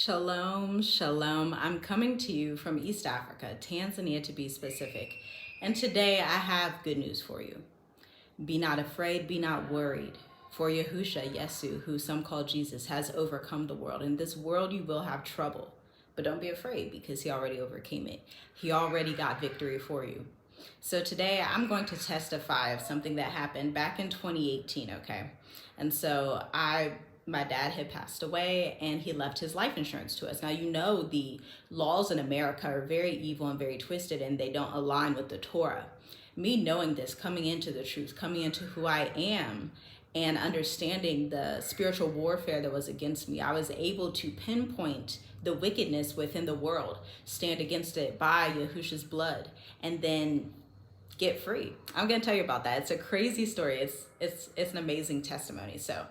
Shalom, shalom. I'm coming to you from East Africa, Tanzania to be specific. And today I have good news for you. Be not afraid, be not worried. For Yahusha, Yesu, who some call Jesus, has overcome the world. In this world you will have trouble, but don't be afraid because he already overcame it. He already got victory for you. So today I'm going to testify of something that happened back in 2018, okay? And so my dad had passed away and he left his life insurance to us. Now, you know, the laws in America are very evil and very twisted and they don't align with the Torah. Me knowing this, coming into the truth, coming into who I am, and understanding the spiritual warfare that was against me, I was able to pinpoint the wickedness within the world, stand against it by Yahusha's blood, and then get free. I'm going to tell you about that. It's a crazy story. It's an amazing testimony. So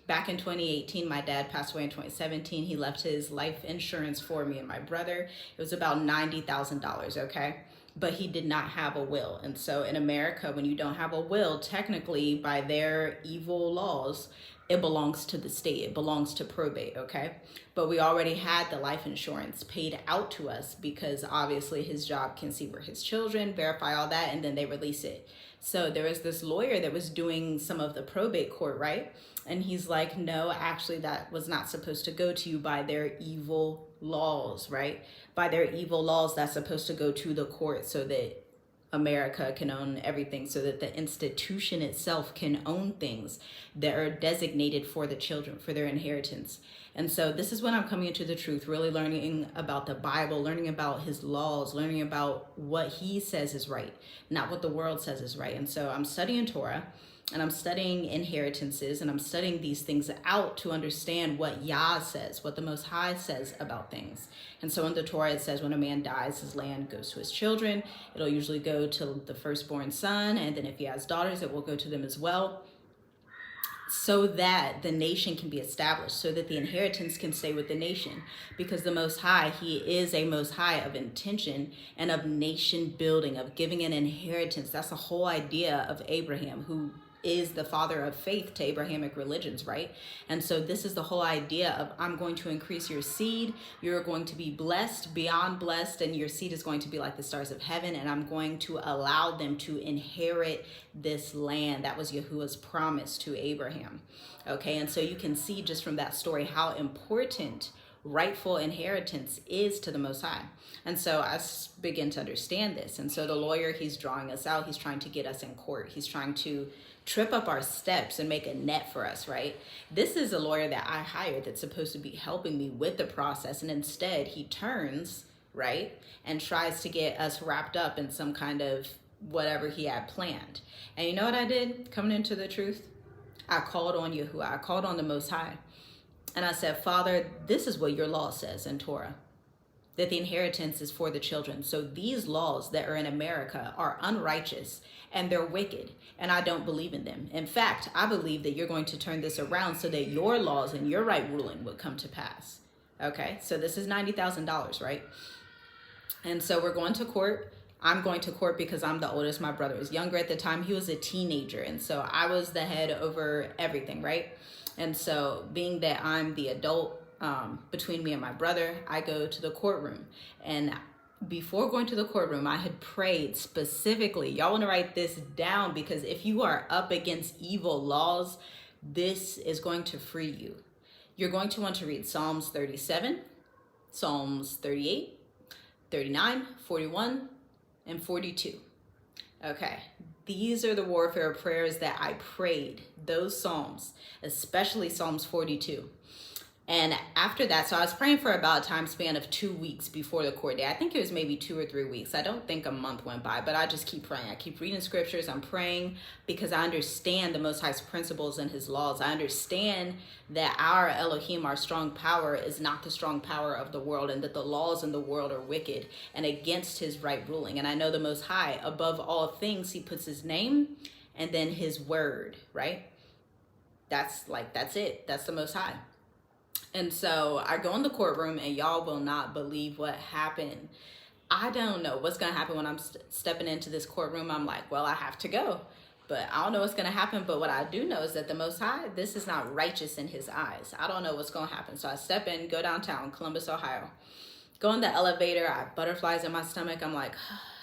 back in 2018, my dad passed away in 2017. He left his life insurance for me and my brother. It was about $90,000, okay? But he did not have a will. And so in America, when you don't have a will, technically by their evil laws, it belongs to the state. It belongs to probate, okay? But we already had the life insurance paid out to us because obviously his job can see where his children, verify all that, and then they release it. So there was this lawyer that was doing some of the probate court, right? And he's like, no, actually that was not supposed to go to you by their evil laws, right? By their evil laws, that's supposed to go to the court so that America can own everything, so that the institution itself can own things that are designated for the children, for their inheritance. And so this is when I'm coming into the truth, really learning about the Bible, learning about his laws, learning about what he says is right, not what the world says is right. And so I'm studying Torah, and I'm studying inheritances, and I'm studying these things out to understand what Yah says, what the Most High says about things. And so in the Torah, it says when a man dies, his land goes to his children. It'll usually go to the firstborn son, and then if he has daughters, it will go to them as well, so that the nation can be established, so that the inheritance can stay with the nation. Because the Most High, he is a Most High of intention and of nation building, of giving an inheritance. That's the whole idea of Abraham, who is the father of faith to Abrahamic religions, right? And so this is the whole idea of I'm going to increase your seed, you're going to be blessed, beyond blessed, and your seed is going to be like the stars of heaven, and I'm going to allow them to inherit this land. That was Yahuwah's promise to Abraham, okay? And so you can see just from that story how important rightful inheritance is to the Most High. And so I begin to understand this. And so the lawyer, he's drawing us out. He's trying to get us in court. He's trying to trip up our steps and make a net for us, right? This is a lawyer that I hired that's supposed to be helping me with the process. And instead he turns, right, and tries to get us wrapped up in some kind of whatever he had planned. And you know what I did coming into the truth? I called on Yahuwah. I called on the Most High. And I said, Father, this is what your law says in Torah, that the inheritance is for the children. So these laws that are in America are unrighteous and they're wicked, and I don't believe in them. In fact, I believe that you're going to turn this around so that your laws and your right ruling would come to pass. Okay, so this is $90,000, right? And so we're going to court. I'm going to court because I'm the oldest. My brother was younger at the time. He was a teenager. And so I was the head over everything, right? And so being that I'm the adult between me and my brother, I go to the courtroom. And before going to the courtroom, I had prayed specifically. Y'all want to write this down, because if you are up against evil laws, this is going to free you. You're going to want to read Psalms 37, Psalms 38, 39, 41, and 42. Okay, these are the warfare prayers that I prayed, those Psalms, especially Psalms 42. And after that, so I was praying for about a time span of 2 weeks before the court day. I think it was maybe 2 or 3 weeks. I don't think a month went by, but I just keep praying. I keep reading scriptures. I'm praying because I understand the Most High's principles and his laws. I understand that our Elohim, our strong power, is not the strong power of the world, and that the laws in the world are wicked and against his right ruling. And I know the Most High, above all things, he puts his name and then his word, right? That's it. That's the Most High. And so I go in the courtroom, and y'all will not believe what happened. I don't know what's going to happen when I'm stepping into this courtroom. I'm like, well, I have to go. But I don't know what's going to happen. But what I do know is that the Most High, this is not righteous in his eyes. I don't know what's going to happen. So I step in, go downtown, Columbus, Ohio. Go in the elevator. I have butterflies in my stomach. I'm like,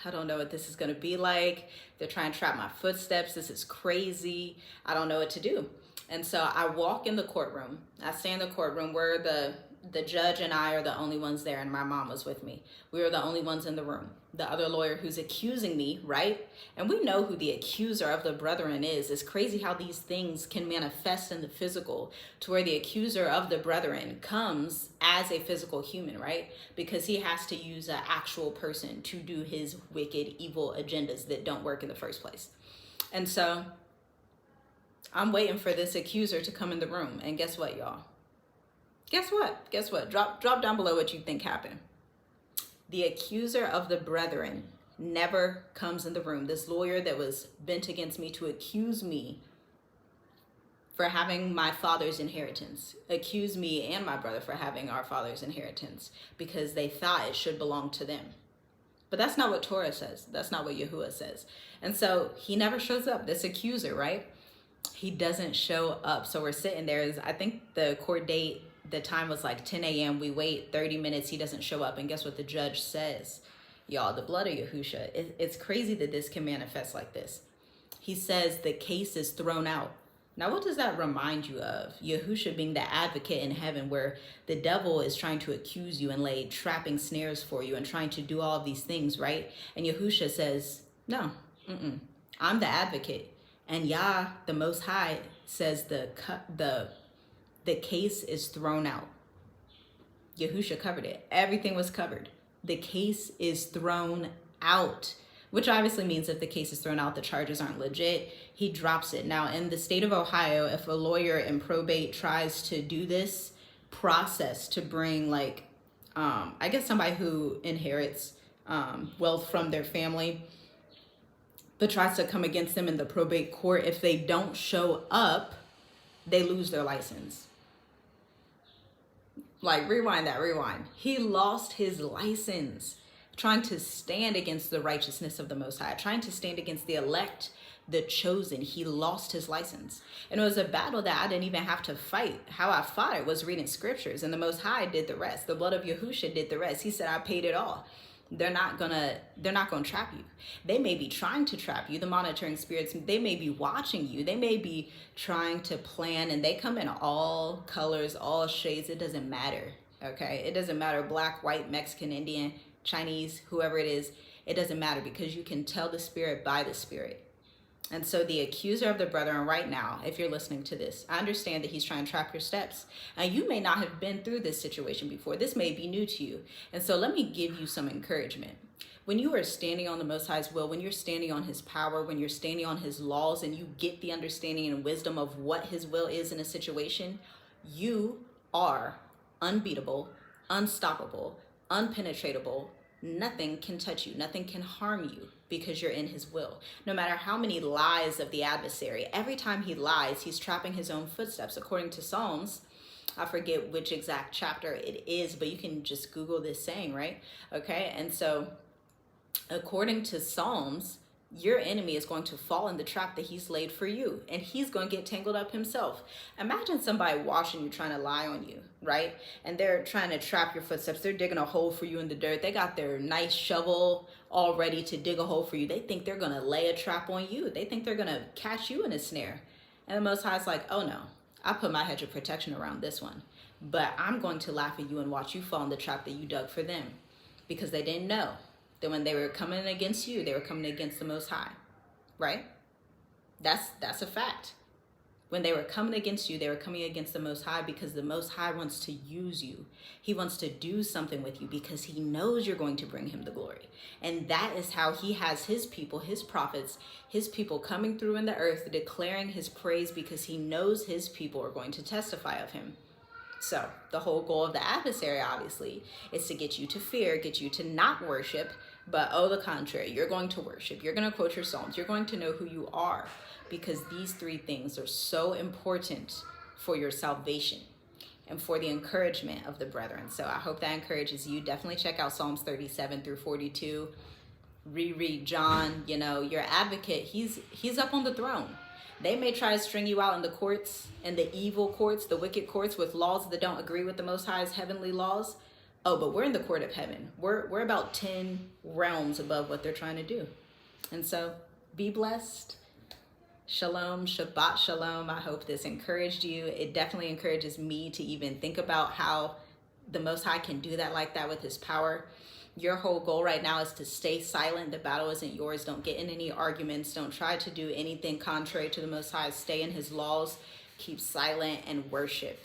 I don't know what this is going to be like. They're trying to trap my footsteps. This is crazy. I don't know what to do. And so I walk in the courtroom. I stay in the courtroom where the judge and I are the only ones there, and my mom was with me. We were the only ones in the room. The other lawyer who's accusing me, right? And we know who the accuser of the brethren is. It's crazy how these things can manifest in the physical, to where the accuser of the brethren comes as a physical human, right? Because he has to use an actual person to do his wicked, evil agendas that don't work in the first place. And so I'm waiting for this accuser to come in the room. And guess what, y'all? Guess what? Drop down below what you think happened. The accuser of the brethren never comes in the room. This lawyer that was bent against me to accuse me for having my father's inheritance, accuse me and my brother for having our father's inheritance, because they thought it should belong to them. But that's not what Torah says. That's not what Yahuwah says. And so he never shows up, this accuser, right? He doesn't show up. So we're sitting there. I think the court date, the time was like 10 a.m. We wait 30 minutes. He doesn't show up. And guess what the judge says? Y'all, the blood of Yahusha. It's crazy that this can manifest like this. He says the case is thrown out. Now, what does that remind you of? Yahusha being the advocate in heaven, where the devil is trying to accuse you and lay trapping snares for you and trying to do all of these things, right? And Yahusha says, no, I'm the advocate. And Yah, the Most High, says the case is thrown out. Yahusha covered it. Everything was covered. The case is thrown out, which obviously means if the case is thrown out, the charges aren't legit. He drops it. Now, in the state of Ohio, if a lawyer in probate tries to do this process to bring, like, I guess somebody who inherits wealth from their family, but tries to come against them in the probate court, if they don't show up, they lose their license. Like, rewind. He lost his license trying to stand against the righteousness of the Most High, trying to stand against the elect, the chosen. He lost his license. And it was a battle that I didn't even have to fight. How I fought it was reading scriptures, and the Most High did the rest. The blood of Yahusha did the rest. He said, I paid it all. They're not gonna trap you. They may be trying to trap you. The monitoring spirits, they may be watching you. They may be trying to plan, and they come in all colors, all shades. It doesn't matter, okay? It doesn't matter, black, white, Mexican, Indian, Chinese, whoever it is. It doesn't matter, because you can tell the spirit by the spirit. And so the accuser of the brethren right now, if you're listening to this, I understand that he's trying to trap your steps. And you may not have been through this situation before. This may be new to you. And so let me give you some encouragement. When you are standing on the Most High's will, when you're standing on his power, when you're standing on his laws, and you get the understanding and wisdom of what his will is in a situation, you are unbeatable, unstoppable, unpenetratable. Nothing can touch you. Nothing can harm you, because you're in his will. No matter how many lies of the adversary, every time he lies, he's trapping his own footsteps. According to Psalms, I forget which exact chapter it is, but you can just Google this saying, right? Okay, and so according to Psalms, your enemy is going to fall in the trap that he's laid for you, and he's going to get tangled up himself. Imagine somebody watching you, trying to lie on you, right? And they're trying to trap your footsteps. They're digging a hole for you in the dirt. They got their nice shovel all ready to dig a hole for you. They think they're going to lay a trap on you. They think they're going to catch you in a snare. And the Most High's like, oh no, I put my hedge of protection around this one, but I'm going to laugh at you and watch you fall in the trap that you dug for them, because they didn't know that when they were coming against you, they were coming against the Most High, right? That's a fact. When they were coming against you, they were coming against the Most High, because the Most High wants to use you. He wants to do something with you, because he knows you're going to bring him the glory. And that is how he has his people, his prophets, his people coming through in the earth, declaring his praise, because he knows his people are going to testify of him. So the whole goal of the adversary, obviously, is to get you to fear, get you to not worship, but the contrary, you're going to worship. You're going to quote your Psalms. You're going to know who you are, because these three things are so important for your salvation and for the encouragement of the brethren. So I hope that encourages you. Definitely check out Psalms 37 through 42. reread John, you know, your advocate, he's up on the throne. They may try to string you out in the courts, in the evil courts, the wicked courts, with laws that don't agree with the Most High's heavenly laws. Oh, but we're in the court of heaven. We're about 10 realms above what they're trying to do. And so be blessed. Shalom, Shabbat shalom. I hope this encouraged you. It definitely encourages me to even think about how the Most High can do that like that with his power. Your whole goal right now is to stay silent. The battle isn't yours. Don't get in any arguments. Don't try to do anything contrary to the Most High. Stay in his laws. Keep silent and worship,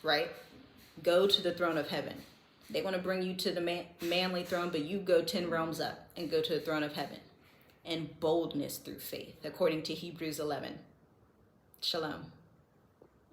right? Go to the throne of heaven. They want to bring you to the manly throne, but you go 10 realms up and go to the throne of heaven. And boldness through faith, according to Hebrews 11. Shalom.